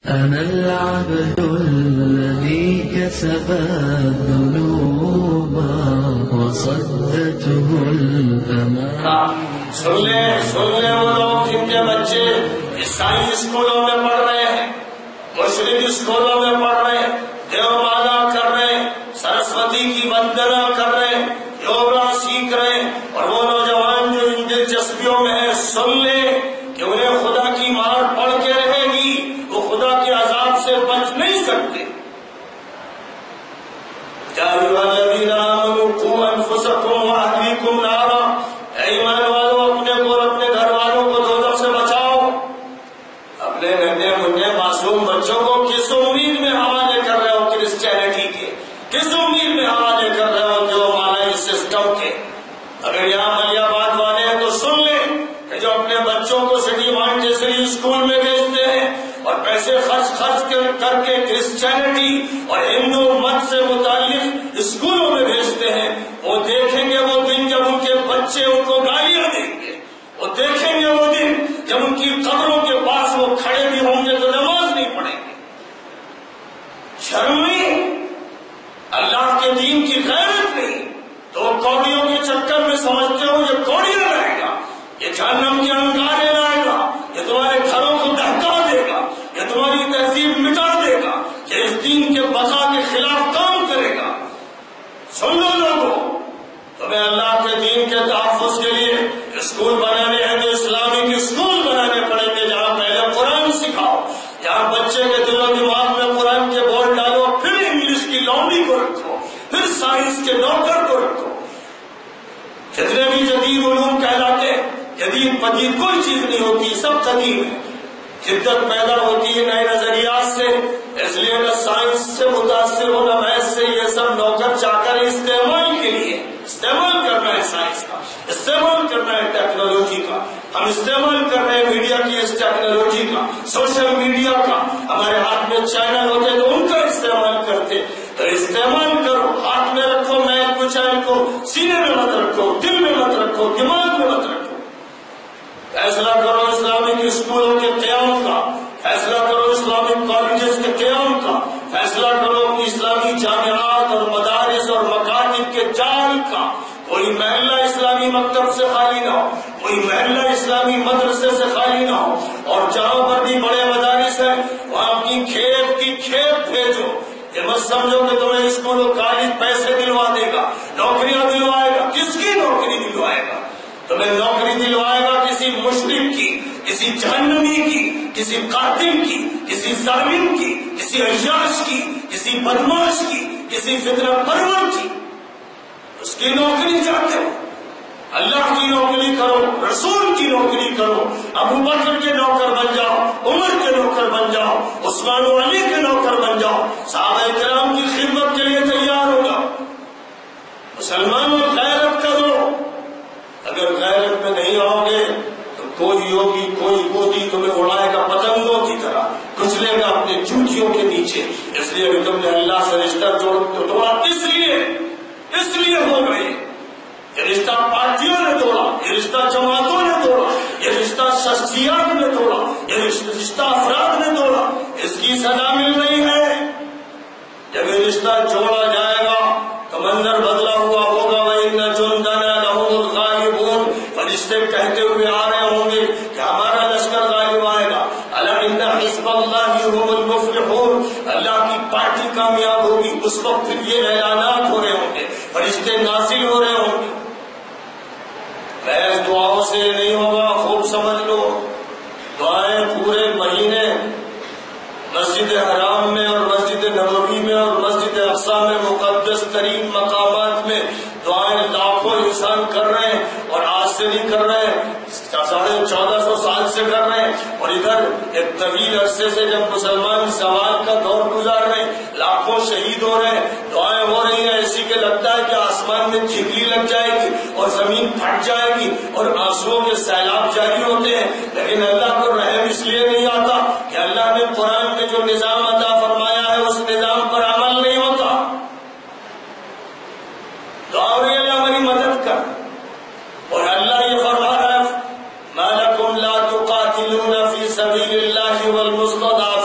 أنا العبد الذي كسب الذنوب وصدته الأمان. سن لے وہ لوگ جن کے بچے عیسائی اسکولوں میں پڑھ رہے ہیں، مشرق اسکولوں میں پڑھ رہے ہیں، دیومالا کر رہے ہیں، سرسوتی کی وندنا کر رہے ہیں، یوگا سیکھ رہے ہیں، اور وہ نوجوان جو ان دلچسپیوں میں ہیں، سن لے کہ انہیں خدا کی مار پڑھ کے رہے گی، وہ خدا کے عذاب سے بچ نہیں سکتے. یا ایھا الذین آمنوا قوا انفسکم واہلیکم نارا، اے ایمان والو اپنے کو اور اپنے گھر والوں کو دوزخ سے بچاؤ. اپنے ننھے منھے معصوم بچوں کو کس امید میں حوالے کر رہے ہو کرسچینٹی کے، کس امید میں حوالے کر رہے ہو جو مالائی سسٹم کے؟ اگر یہاں ملیح آباد والے ہیں تو سن لیں کہ جو اپنے بچوں کو سٹی مانچسٹری اسکول میں بھیجتے ہیں اور پیسے خرچ کر کے کرسچینٹی اور ہندو مت سے متعلق اسکولوں میں بھیجتے ہیں، وہ دیکھیں گے وہ دن جب ان کے بچے ان کو گالیاں دیں گے، وہ دیکھیں گے وہ دن جب ان کی قبروں کے پاس وہ کھڑے بھی ہوں گے تو نماز نہیں پڑھیں گے. شرم نہیں، اللہ کے دین کی غیرت نہیں، تو کوڑیوں کے چکر میں سمجھتے ہو یہ کوڑیاں لائے گا، یہ جہنم کے انگارے لائے گا، یہ تمہارے گھروں کو دہکا دے گا، یہ تمہاری تہذیب مٹا دے گا، یہ اس دین کے بقا کے خلاف کام کرے گا. سن لو لوگوں، تمہیں اللہ کے دین کے تحفظ کے لیے اسکول بنانے ہیں تو اسلامک اسکول بنانے پڑیں گے، جہاں پہلے قرآن سکھاؤ، جہاں بچے کے دل و دماغ میں قرآن کے بول ڈالو، پھر انگلش کی لونڈی کو رکھو، پھر سائنس کے نوکر کو رکھو. جتنے بھی جدید علوم کہلاتے ہیں، جدید پدید کوئی چیز نہیں ہوتی، سب قدیم ہے. جدت پیدا ہوتی ہے نئے نظریات سے، اس لیے نہ سائنس سے متاثر ہو نہ میتھ سے، یہ سب نوکر چاکر استعمال کے لیے. استعمال کرنا ہے سائنس کا، استعمال کرنا ہے ٹیکنالوجی کا. ہم استعمال کر رہے ہیں میڈیا کی اس ٹیکنالوجی کا، سوشل میڈیا کا. ہمارے ہاتھ میں چینل ہوتے تو ان کا استعمال کرتے. تو استعمال کرو، ہاتھ میں رکھو میل کو، چینل کو سینے میں مت رکھو، دل میں مت رکھو، دماغ میں مت رکھو. فیصلہ کرو اسلامک اسکولوں کے قیام کا، فیصلہ کرو اسلامک کالجز کے قیام کا، فیصلہ کرو اسلامی جامعات اور مدارس اور مکاتب کے جال کا. کوئی محلہ اسلامی مکتب سے خالی نہ ہو، کوئی محلہ اسلامی مدرسے سے خالی نہ ہو. اور جہاں پر بھی بڑے مدارس ہیں وہاں اپنی کھیپ کی کھیپ بھیجو. یہ مت سمجھو کہ تمہیں اسکول و کالج پیسے دلوا دے گا، نوکریاں دلوائے گا. کس کی نوکری دلوائے گا؟ تمہیں نوکری دلوائے گا کسی مشرک کی، کسی جہنمی کی، کسی قاتل کی، کسی ظالم کی، کسی عیاش کی، کسی بدماش کی، کسی فتنہ پرور کی. اس کی نوکری چاہتے ہو؟ اللہ کی نوکری کرو، رسول کی نوکری کرو. ابو بکر کے نوکر بن جاؤ، عمر کے نوکر بن جاؤ، عثمان و علی کے نوکر بن جاؤ، صحابہ کرام کی خدمت کے لیے تیار ہو جاؤ. مسلمانوں غیرت کرو. اگر غیرت میں نہیں آؤ گے تو کوئی یوگی کوئی مودی تمہیں اڑائے گا پتنگوں کی طرح، کچلے گا اپنے جوتیوں کے نیچے. اس لیے کہ تم نے اللہ سے رشتہ توڑا، اس لیے ہو گئے. یہ رشتہ پارٹیوں نے توڑا، یہ رشتہ جماعتوں نے توڑا، یہ رشتہ شخصیات نے توڑا، یہ رشتہ افراد نے توڑا. اس کی سزا مل رہی ہے. جب یہ رشتہ جوڑا جائے گا تو منظر بدلا ہوا ہوگا. وَإِنَّ جُنْدَنَا لَهُمُ الْغَالِبُونَ، فرشتے کہتے ہوئے آ رہے ہوں گے کہ ہمارا لشکر غالب آئے گا. أَلَا إِنَّ حِزْبَ اللَّهِ هُمُ الْمُفْلِحُونَ، اللہ کی پارٹی کامیاب ہوگی. اس وقت یہ اعلانات ہو رہے ہوں گے، فرشتے نازل ہو رہے ہوں گے. محض دعاؤں سے نہیں ہوگا، خوب سمجھ لو. دعائیں پورے مہینے مسجد حرام میں اور مسجد نبوی میں اور مسجد اقصی میں مقدس ترین مقامات میں دعائیں لاکھوں انسان کر رہے ہیں، اور آج سے نہیں کر رہے ہیں، 1450 سال سے کر رہے ہیں. اور ادھر ایک طویل عرصے سے جب مسلمان زوال کا دور گزار رہے ہیں، لاکھوں شہید ہو رہے ہیں، دعائیں ہو رہی ہیں. ایسی کہ لگتا ہے کہ آسمان میں ٹھیکری لگ جائے گی اور زمین پھٹ جائے گی اور آنسوؤں کے سیلاب جاری ہوتے ہیں. لیکن اللہ کو رحم اس لیے نہیں آتا کہ اللہ نے قرآن میں جو نظام عطا فرمایا ہے اس نظام پر عمل نہیں ہوتا. دعا ہو رہی ہے اللہ ہماری مدد کر. اور اللہ یہ فرما رہا ہے مَا لَكُمْ لَا تُقَاتِلُونَ فِي سَبِيلِ اللَّهِ وَالْمُسْتَضْعَفِينَ